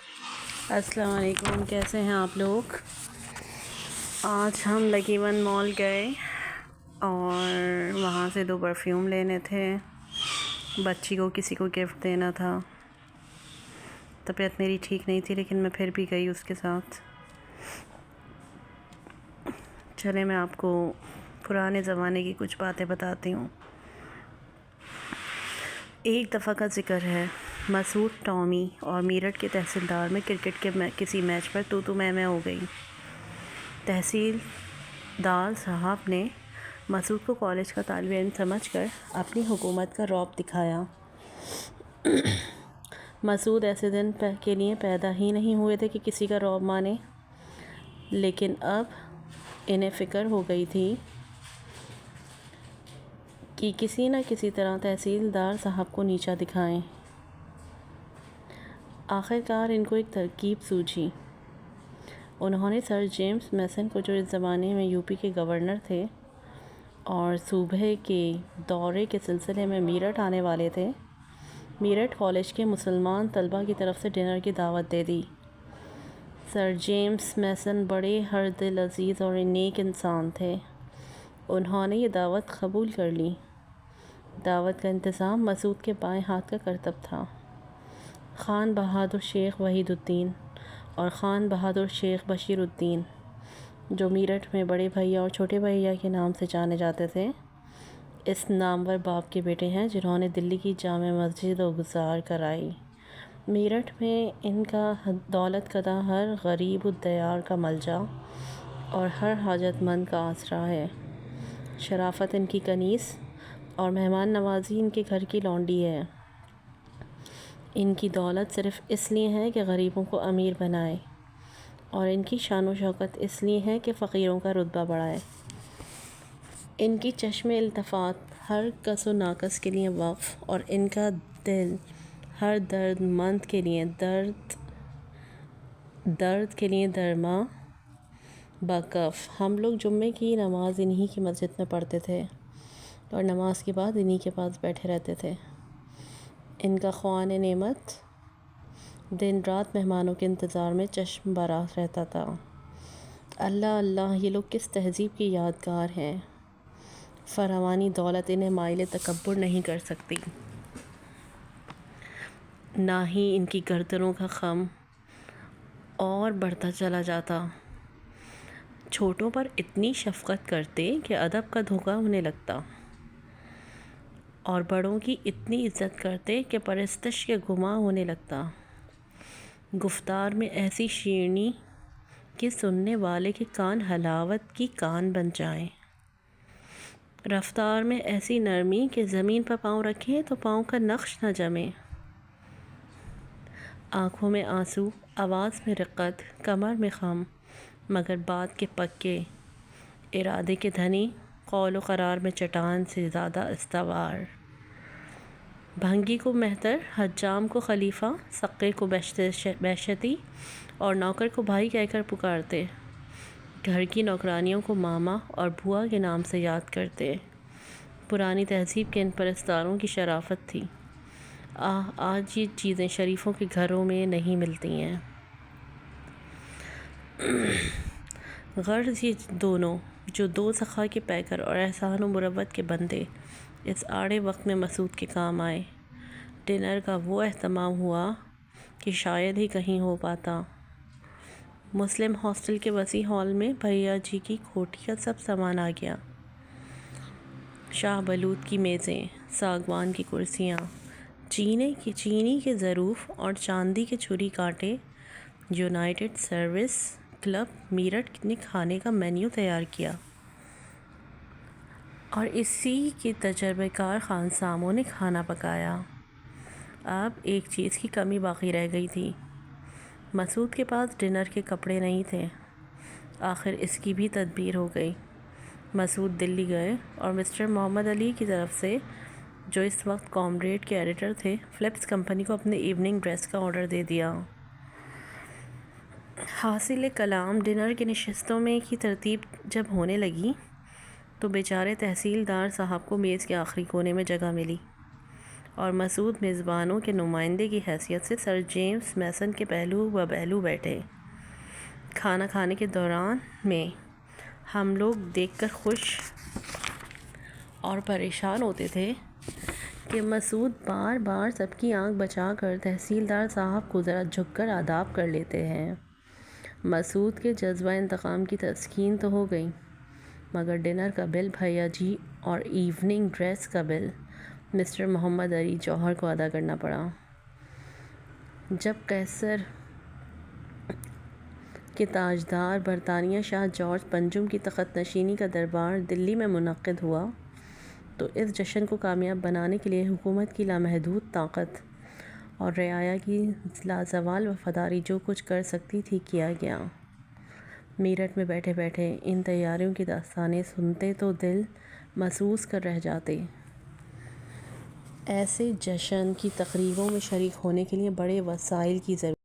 السلام علیکم، کیسے ہیں آپ لوگ؟ آج ہم لکی ون مال گئے اور وہاں سے 2 پرفیوم لینے تھے، بچی کو کسی کو گفٹ دینا تھا۔ طبیعت میری ٹھیک نہیں تھی لیکن میں پھر بھی گئی اس کے ساتھ۔ چلے میں آپ کو پرانے زمانے کی کچھ باتیں بتاتی ہوں۔ ایک دفعہ کا ذکر ہے، مسعود ٹامی اور میرٹھ کے تحصیلدار میں کرکٹ کے کسی میچ پر تو میں ہو گئی۔ تحصیلدار صاحب نے مسعود کو کالج کا طالب علم سمجھ کر اپنی حکومت کا رعب دکھایا۔ مسعود ایسے دن کے لیے پیدا ہی نہیں ہوئے تھے کہ کسی کا رعب مانے، لیکن اب انہیں فکر ہو گئی تھی کہ کسی نہ کسی طرح تحصیلدار صاحب کو نیچا دکھائیں۔ آخرکار ان کو ایک ترکیب سوجھی۔ انہوں نے سر جیمز میسن کو، جو اس زمانے میں یو پی کے گورنر تھے اور صوبے کے دورے کے سلسلے میں میرٹھ آنے والے تھے، میرٹھ کالج کے مسلمان طلباء کی طرف سے ڈنر کی دعوت دے دی۔ سر جیمز میسن بڑے ہردل عزیز اور نیک انسان تھے۔ انہوں نے یہ دعوت قبول کر لی۔ دعوت کا انتظام مسعود کے بائیں ہاتھ کا کرتب تھا۔ خان بہادر شیخ وحید الدین اور خان بہادر شیخ بشیر الدین، جو میرٹھ میں بڑے بھیا اور چھوٹے بھیا کے نام سے جانے جاتے تھے، اس نامور باپ کے بیٹے ہیں جنہوں نے دلی کی جامع مسجد گزار کرائی۔ میرٹھ میں ان کا دولت کدہ ہر غریب الدیار کا ملجا اور ہر حاجت مند کا آسرا ہے۔ شرافت ان کی کنیز اور مہمان نوازی ان کے گھر کی لونڈی ہے۔ ان کی دولت صرف اس لیے ہے کہ غریبوں کو امیر بنائے، اور ان کی شان و شوکت اس لیے ہے کہ فقیروں کا رتبہ بڑھائے۔ ان کی چشم التفات ہر کس و ناقص کے لیے وقف، اور ان کا دل ہر درد مند کے لیے درد کے لیے درماں بکف۔ ہم لوگ جمعے کی نماز انہی کی مسجد میں پڑھتے تھے اور نماز کے بعد انہی کے پاس بیٹھے رہتے تھے۔ ان کا خوان نعمت دن رات مہمانوں کے انتظار میں چشم باراہ رہتا تھا۔ اللہ اللہ، یہ لوگ کس تہذیب کی یادگار ہیں۔ فراوانی دولت انہیں مائل تکبر نہیں کر سکتی، نہ ہی ان کی گردنوں کا خم اور بڑھتا چلا جاتا۔ چھوٹوں پر اتنی شفقت کرتے کہ ادب کا دھوکہ انہیں لگتا، اور بڑوں کی اتنی عزت کرتے کہ پرستش کے گماں ہونے لگتا۔ گفتار میں ایسی شیرینی کہ سننے والے کے کان حلاوت کی کان بن جائیں۔ رفتار میں ایسی نرمی کہ زمین پر پاؤں رکھیں تو پاؤں کا نقش نہ جمے۔ آنکھوں میں آنسو، آواز میں رقت، کمر میں خم، مگر بات کے پکے، ارادے کے دھنی، قول و قرار میں چٹان سے زیادہ استوار۔ بھنگی کو مہتر، حجام کو خلیفہ، سقے کو بہشتی اور نوکر کو بھائی کہہ کر پکارتے۔ گھر کی نوکرانیوں کو ماما اور بھوا کے نام سے یاد کرتے۔ پرانی تہذیب کے ان پرستاروں کی شرافت تھی۔ آج یہ چیزیں شریفوں کے گھروں میں نہیں ملتی ہیں۔ غرض یہ دونوں، جو 2 سخا کے پیکر اور احسان و مروت کے بندے، اس آڑے وقت میں مسعود کے کام آئے۔ ڈنر کا وہ اہتمام ہوا کہ شاید ہی کہیں ہو پاتا۔ مسلم ہاسٹل کے وسیع ہال میں بھیا جی کی کوٹھی کا سب سامان آ گیا۔ شاہ بلوط کی میزیں، ساگوان کی کرسیاں، چینی کے ظروف اور چاندی کے چھری کانٹے۔ یونائیٹڈ سروس کلب میرٹھ نے کھانے کا مینیو تیار کیا اور اسی کے تجربہ کار خانساموں نے کھانا پکایا۔ اب ایک چیز کی کمی باقی رہ گئی تھی۔ مسعود کے پاس ڈنر کے کپڑے نہیں تھے۔ آخر اس کی بھی تدبیر ہو گئی۔ مسعود دلی گئے اور مسٹر محمد علی کی طرف سے، جو اس وقت کامریڈ کے ایڈیٹر تھے، فلپس کمپنی کو اپنے ایوننگ ڈریس کا آرڈر دے دیا۔ حاصل کلام ڈنر کی نشستوں میں کی ترتیب جب ہونے لگی تو بیچارے تحصیلدار صاحب کو میز کے آخری کونے میں جگہ ملی۔ اور مسعود میزبانوں کے نمائندے کی حیثیت سے سر جیمس میسن کے پہلو و پہلو بیٹھے۔ کھانا کھانے کے دوران میں ہم لوگ دیکھ کر خوش اور پریشان ہوتے تھے کہ مسعود بار بار سب کی آنکھ بچا کر تحصیلدار صاحب کو ذرا جھک کر آداب کر لیتے ہیں۔ مسعود کے جذبہ انتقام کی تسکین تو ہو گئی، مگر ڈنر کا بل بھیا جی اور ایوننگ ڈریس کا بل مسٹر محمد علی جوہر کو ادا کرنا پڑا۔ جب قیصر کے تاجدار برطانیہ شاہ جارج پنجم کی تخت نشینی کا دربار دلی میں منعقد ہوا تو اس جشن کو کامیاب بنانے کے لیے حکومت کی لامحدود طاقت اور رعایا کی لازوال وفاداری جو کچھ کر سکتی تھی کیا گیا۔ میرٹھ میں بیٹھے بیٹھے ان تیاریوں کی داستانیں سنتے تو دل محسوس کر رہ جاتے۔ ایسے جشن کی تقریبوں میں شریک ہونے کے لیے بڑے وسائل کی ضرورت